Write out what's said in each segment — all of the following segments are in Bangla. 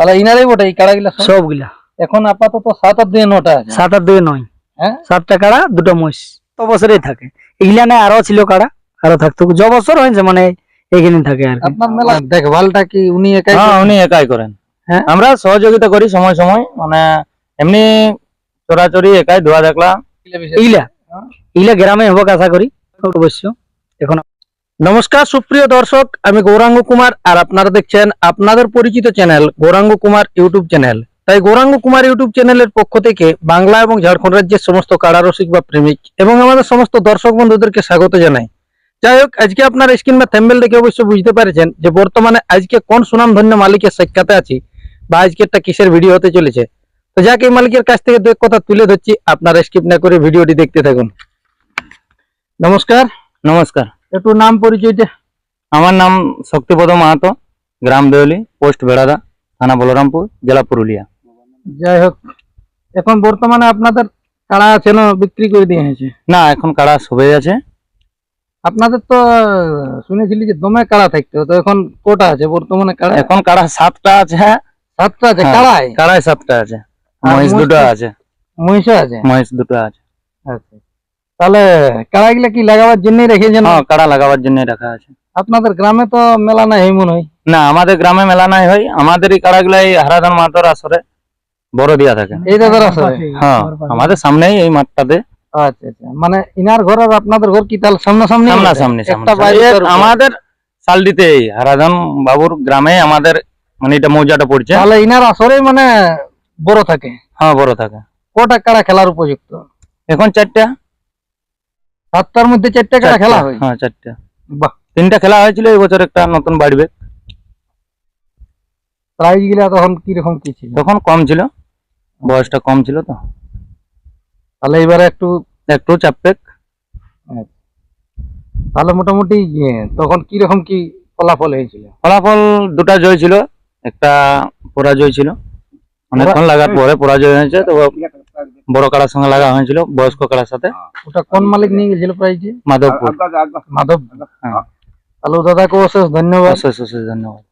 তাহলে ইনারই বটে এই কাড়াগুলা সবগুলা। এখন আপাতত 7 আর 2 9টা আছে। 7 আর 2 9। হ্যাঁ 7টা কাড়া 2টা মহিষ তো বছরেই থাকে। এগুলা না আরো ছিল কাড়া, আরো থাকতো যে বছর হয়েছে মানে এখানে থাকে আর কি। আপনার মেলা দেখভালটা কি উনি একাই হ্যাঁ করেন? উনি একাই করেন। হ্যাঁ আমরা সহযোগিতা করি সময় সময়, মানে এমনি চোরাচুরি একাই ধোয়া দেখলা। এগুলা এগুলা গ্রামে হোক আশা করি অবশ্য। এখন নমস্কার সুপ্রিয় দর্শক, আমি গৌরাঙ্গ কুমার আর আপনারা দেখছেন আপনাদের পরিচিত channel Gauranga Kumar YouTube channel. তাই গৌরাঙ্গ কুমার ইউটিউব চ্যানেলের পক্ষ থেকে বাংলা এবং ঝাড়খণ্ড রাজ্যের সমস্ত কাড়া রসিক বা প্রেমিক এবং আমাদের সমস্ত দর্শক বন্ধুদেরকে স্বাগত জানাই। যাই হোক, আজকে আপনার স্ক্রিন বা থ্যাম্বনেল দেখে অবশ্যই বুঝতে পারছেন যে বর্তমানে আজকে কোন সুনামধন্য মালিকের সাক্ষাতে আছি বা আজকেরটা কিসের ভিডিও হতে চলেছে। তো যাক এই মালিকের কাছ থেকে দু এক কথা তুলে ধরছি, আপনারা স্কিপ না করে ভিডিওটি দেখতে থাকুন। নমস্কার। নমস্কার, একটু নাম পরিচয়টা। আমার নাম শক্তিপদ মাহাতো, গ্রাম দেওলি, পোস্ট বেড়াদা, থানা বলরামপুর, জেলা পুরুলিয়া। যাই হোক, এখন বর্তমানে আপনাদের কাড়া আছে না বিক্রি করে দিয়ে হয়েছে? না, এখন কাড়া সবে আছে। আপনাদের তো শুনেছিলি যে দমে কাড়া থাকতো, তো এখন কটা আছে বর্তমানে কাড়া? এখন কাড়া 7টা আছে। 7টা আছে হ্যাঁ, কাড়ায়? কাড়ায় 7টা আছে। আর মহিষ মহিষ 2টা তো- আছে। মহিষও আছে? মহিষ 2টা আছে। আচ্ছা, তাহলে কাড়াগুলা কি লাগাবার জন্যই রেখেছেন? হ্যাঁ, কাড়া লাগাবার জন্য রাখা আছে। আপনাদের গ্রামে তো মেলা নাই এই মনে হয়? না, আমাদের গ্রামে মেলা নাই হয়। আমাদের এই কাড়াগুলা এই হারাধন মাহাতোর আসরে বড় দিয়া থাকে। এই দাদার আসলে? হ্যাঁ, আমাদের সামনেই এই মাঠটাতে। আচ্ছা আচ্ছা, মানে ইনার ঘর আর আপনাদের ঘর কি তাহলে সামনাসামনি? সামনাসামনি একটা বাড়ি আমাদের সালডিতে হারাধন বাবুর গ্রামে আমাদের, মানে এটা মৌজাটা পড়ছে। তাহলে ইনার আসরেই মানে বড় থাকে? হ্যাঁ, বড় থাকে। কটা কাড়া খেলার উপযুক্ত? এখন 4টা। 7টার মধ্যে 4টা কাড়া খেলা হয়? হ্যাঁ 4টা। বাহ, 3টা খেলা হয়েছিল, এই বছর একটা নতুন বাড়বে। প্রাইজ গুলা তখন কিরকম কি ছিল? তখন কম ছিল, বয়সটা কম ছিল তো তাহলে এবারে একটু একটু চাপেক। তাহলে মোটামুটি তখন কিরকম কি ফলাফল হয়েছিল? ফলাফল 2টা জয় ছিল, একটা পরাজয় ছিল। অনেকক্ষণ লাগার পরে পরাজয় হয়েছে। তো বড় কাড়ার সঙ্গে লাগা হয়েছিল, বয়স্ক কাড়ার সাথে। ওটা কোন মালিক নিয়ে গেছিল প্রাইজে? মাধবপুর। মাধব। হ্যাঁ। তাহলে দাদাকে অশেষ ধন্যবাদ। অশেষ অশেষ ধন্যবাদ।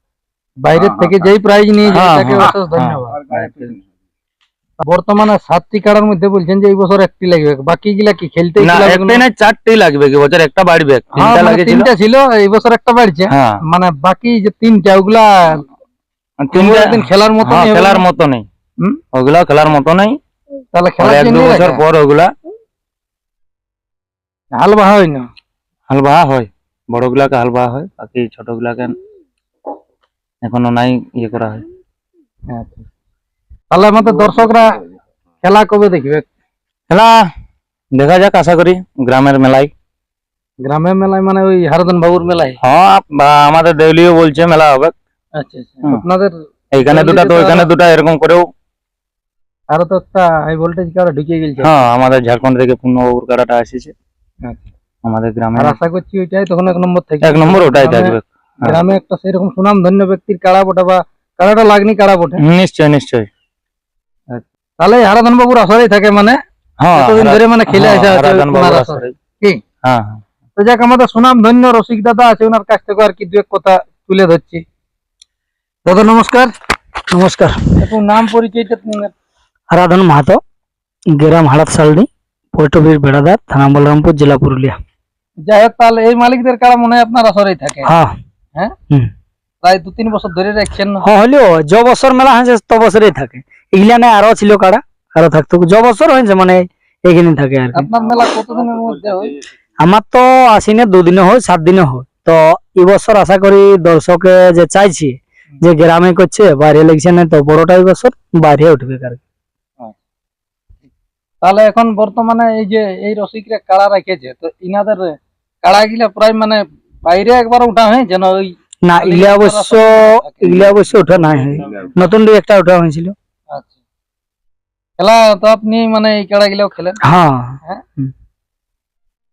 বাইরের থেকে যেই প্রাইজ নিয়ে যায় হ্যাঁ, তাকে হ্যাঁ, অশেষ ধন্যবাদ। হ্যাঁ। বর্তমানে 7টি কাড়ার মধ্যে বলছেন যে এই বছর একটি লাগবে, বাকি গুলা কি খেলতে? না, একটাই না, 4টেই লাগবে। কি বছর একটা বাড়বে, 3টা লাগেছিল। 3টা ছিল, এই বছর একটা বাড়ছে। হ্যাঁ, মানে বাকি যে 3টা ওগুলা 3টা দিন খেলার মতো হ্যাঁ, খেলার মতো নেই। হুম? ওগুলা খেলার মতো নেই। তাহলে খেলার 1-2 জন্য বছর পর ওগুলা হাল বাহা হয় না? হাল বাহা হয়। বড়গুলাকে হাল বাহা হয়, বাকি ছোটগুলাকে এখনো নাই ইয়ে করা হয়। আচ্ছা। তাহলে আমাদের দর্শকরা খেলা কবে দেখবে? খেলা দেখা যাক, আশা করি গ্রামের মেলায়। গ্রামের মেলায় মানে ওই হারাধন বাবুর মেলায়? হ্যাঁ, বা আমাদের দেউলিও বলছে মেলা হবে। আচ্ছা আচ্ছা। হুম। আপনাদের এইখানে 2টা তো ওইখানে 2টা, এরকম করেও। আরো তো একটা হাই ভোল্টেজ কারা ঢুকে গেছে। হ্যাঁ, আমাদের ঝাড়খণ্ড থেকে পূর্ণবাবুর কাড়াটা এসেছে আচ্ছা। আমাদের গ্রামে। আর আশা করছি ওইটাই তখন 1 নম্বর থেকে। 1 নম্বর ওটাই থাকবে। হ্যাঁ। গ্রামে একটা সেরকম সুনাম ধন্য ব্যক্তির কাড়া বটে বা কাড়াটা লাগনি কাড়া বটে। নিশ্চয় নিশ্চয়। তাহলে হারাধন বাবুর আসরেই থাকে মানে হ্যাঁ, এতদিন ধরে মানে খেলে আসা আছে হারাধন ওনার বাবুর আসরে। আসরে। কি? হ্যাঁ হ্যাঁ। তো যাক, আমাদের সুনাম ধন্য রসিক দাদা আছে, ওনার কাছ থেকে আর কি দু এক কথা তুলে ধরছি। দাদা নমস্কার। নমস্কার। একটু নাম পরিচয়টা নিন। আরাধন মাহাতো, গ্রাম হাড়াত সালডি, পোস্ট অফিস বেড়াদার, থানা বলরামপুর, জেলা পুরুলিয়া। যাই হোক, তাহলে এই মালিকদের কাড়া মনে হয় আপনার আসরেই থাকে? হ্যাঁ। হ্যাঁ, হুম। প্রায় 2-3 বছর ধরে রাখছেন না? হ্যাঁ হলেও যে বছর মেলা হয়েছে তো বছরেই থাকে। এগুলা না আরো ছিল কাড়া, আরো থাকতো যে বছর হয়েছে মানে এখানে থাকে আর কি। আপনার মেলা কতদিনের মধ্যে হয়? আমার তো আসিনে 2 দিনে হয়, 7 দিনে হয়। তো এই বছর আশা করি দর্শকে যে চাইছি যে গ্রামে করছে, বাইরে লেগছে না, তো বড়টা এই বছর বাইরে উঠবে আর কি। তাহলে এখন বর্তমানে এই যে এই রসিকরা কাড়া রেখেছে, তো ইনাদের কাড়া গিলা প্রায় মানে বাইরে একবার উঠা হয় যেন ওই না, এগুলা অবশ্য ওঠা নাই হয়, নতুন একটা ওঠা হয়েছিল। আচ্ছা, খেলা তো আপনি মানে এই কাড়া গিলাও খেলেন? হ্যাঁ। হ্যাঁ।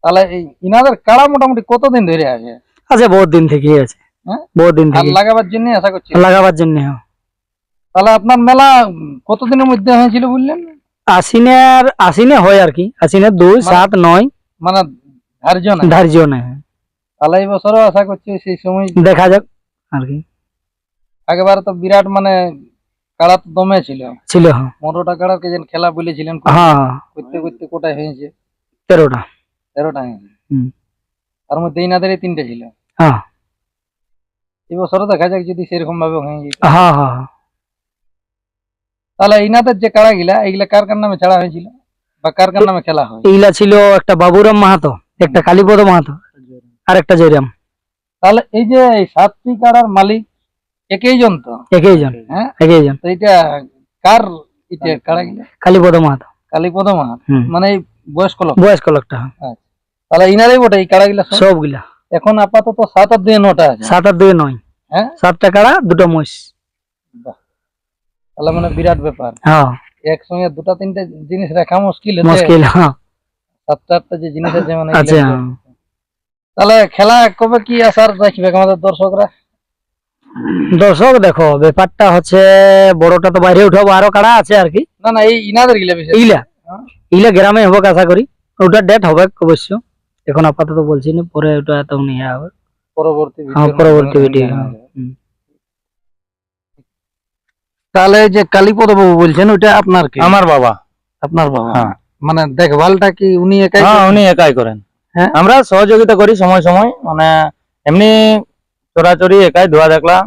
তাহলে এই ইনাদের কাড়া মোটামুটি কতদিন ধরে আছে? আচ্ছা, বহুত দিন থেকেই আছে। হ্যাঁ, বহুত দিন আর থেকে লাগাবার জন্য আশা করছি? লাগাবার জন্য। হ্যাঁ। তাহলে আপনার মেলা কতদিনের মধ্যে হয়েছিল বললেন? আশ্বিনে হয় আর কি, আশ্বিনে 2, 7, 9 মানে ধার্য না? ধার্য নেই। তাহলে এই বছরও আশা করছি সেই সময় দেখা যাক আর কি। একেবারে তো বিরাট মানে কাড়া তো দমে ছিল, ছিল। হ্যাঁ 15টা কাড়ার কে যেন খেলা বলেছিলেন, হ্যাঁ করতে করতে কোটায় হয়েছে? 13টা। 13টা হয়েছে। হুম। তার মধ্যে ইনাদেরই 3টে ছিল। হ্যাঁ এবছরও দেখা যাক যদি সেরকম ভাবে হয়ে যেত। হ্যাঁ হ্যাঁ তাহলে ইনাদের যে কাড়া গিলা এগুলা কার কার নামে ছাড়া হয়েছিল বা কার কার নামে খেলা হয়? এইগুলা ছিল একটা বাবুরাম মাহাতো, একটা কালীপদ মাহাতো, আর একটা জয়রাম। তাহলে এই যে এই 7টি কাড়ার মালিক একই জন তো? একই জন। হ্যাঁ, একই জন। তো এটা কার এটা কাড়া গিলা? কালীপদ মাহাতো। কালীপদ মাহাত, হুম। মানে এই বয়স্ক লোক। বয়স্ক লোকটা। তাহলে ইনারই বটে এই কাড়া গিলা সব? সবগুলা। এখন আপাতত 7 আর 2 9টা আছে। 7 আর 2 9। হ্যাঁ 7টা কাড়া, 2টা মহিষ। বাহ, তাহলে মানে বিরাট ব্যাপার। হ্যাঁ একসঙ্গে 2টা 3টে জিনিস রাখা মুশকিল আছে। মুশকিল। হ্যাঁ 7টা 8টা যে জিনিস আছে মানে আচ্ছা। এগুলা। তাহলে খেলা কবে কি আসার রাখবে আমাদের দর্শকরা? দর্শক দেখো, ব্যাপারটা হচ্ছে বড়টা তো বাইরে উঠাবো, আরো কাড়া আছে আর কি। না না, এই ইনাদের গিলা বিষয়। এইলা হ্যাঁ। এইলা গ্রামে হবে আশা করি। ওটা ডেট হবে অবশ্য, এখন আপাতত বলছি না, পরে ওটা তো নিয়ে হবে। পরবর্তী হ্যাঁ ভিডিওর পরবর্তী মাধ্যমে ভিডিও। জানা যাবে। তাহলে যে কালীপদ বাবু বলছেন ওটা আপনার কি? আমার বাবা। আপনার বাবা? হ্যাঁ। মানে দেখভালটা কি উনি একাই হ্যাঁ করেন? উনি একাই করেন। হ্যাঁ? আমরা সহযোগিতা করি সময় সময়, মানে এমনি চোরাচুরি একাই ধোয়া দেখলা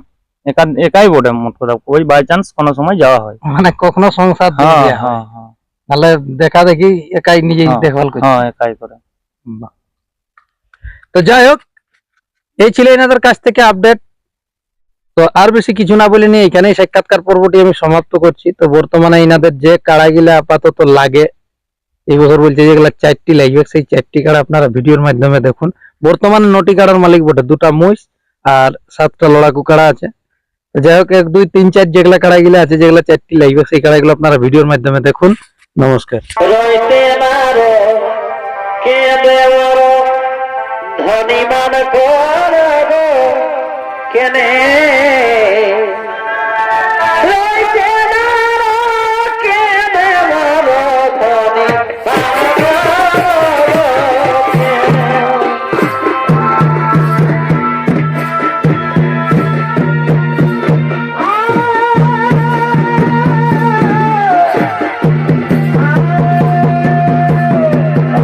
একাই বটে মোট কথা, ওই বাই চান্স কোনো সময় যাওয়া হয়। মানে কখনো সংসার দিয়ে হ্যাঁ দেয়া হয়। হ্যাঁ হ্যাঁ তাহলে দেখা দেখি একাই নিজেই হ্যাঁ। দেখভাল করে। হ্যাঁ একাই করে। বাহ। তো যাই হোক, এই ছিল এনাদের কাছ থেকে আপডেট। তো আর বেশি কিছু না বলে নিয়ে এখানেই সাক্ষাৎকার পর্বটি আমি সমাপ্ত করছি। তো বর্তমানে এনাদের যে কাড়াগুলা আপাতত লাগে, এই বছর বলছে যেগুলা 4টি লাগবে, সেই 4টি কাড়া আপনারা ভিডিওর মাধ্যমে দেখুন। বর্তমানে 9টি কাড়ার মালিক বটে, 2টা মহিষ আর 7টা লড়াকু কাড়া আছে। তো যাই হোক, 1 2 3 4 যেগুলা কাড়াগুলা আছে, যেগুলা 4টি লাগবে, সেই কাড়াগুলো আপনারা ভিডিওর মাধ্যমে দেখুন। নমস্কার। রইতে মারো কে দেবর ধনিমান করব কেনে রইতে মারো কে দেবর ধনিমান করব রইতে মারো কেঁদে মরো ধনিমান করব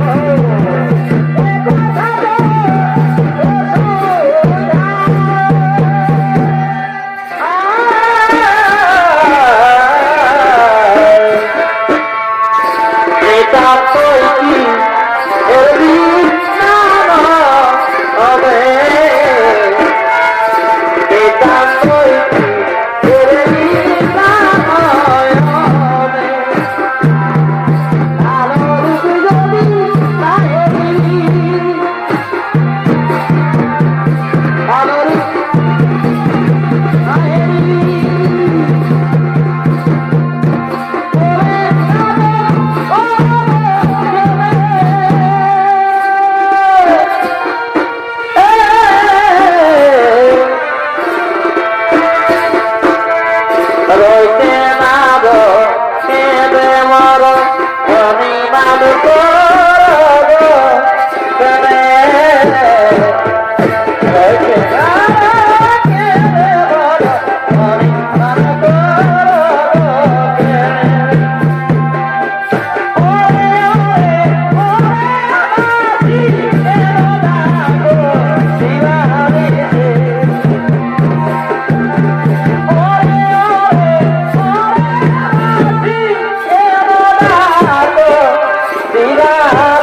কেনে রইতে মারো কেঁদে মরো ধনিমান করব কেনে ওরে ওরে ওরে বাসি কেন লাগো দিবানিতে ওরে ওরে ওরে বাসি কেন লাগো দিবানিতে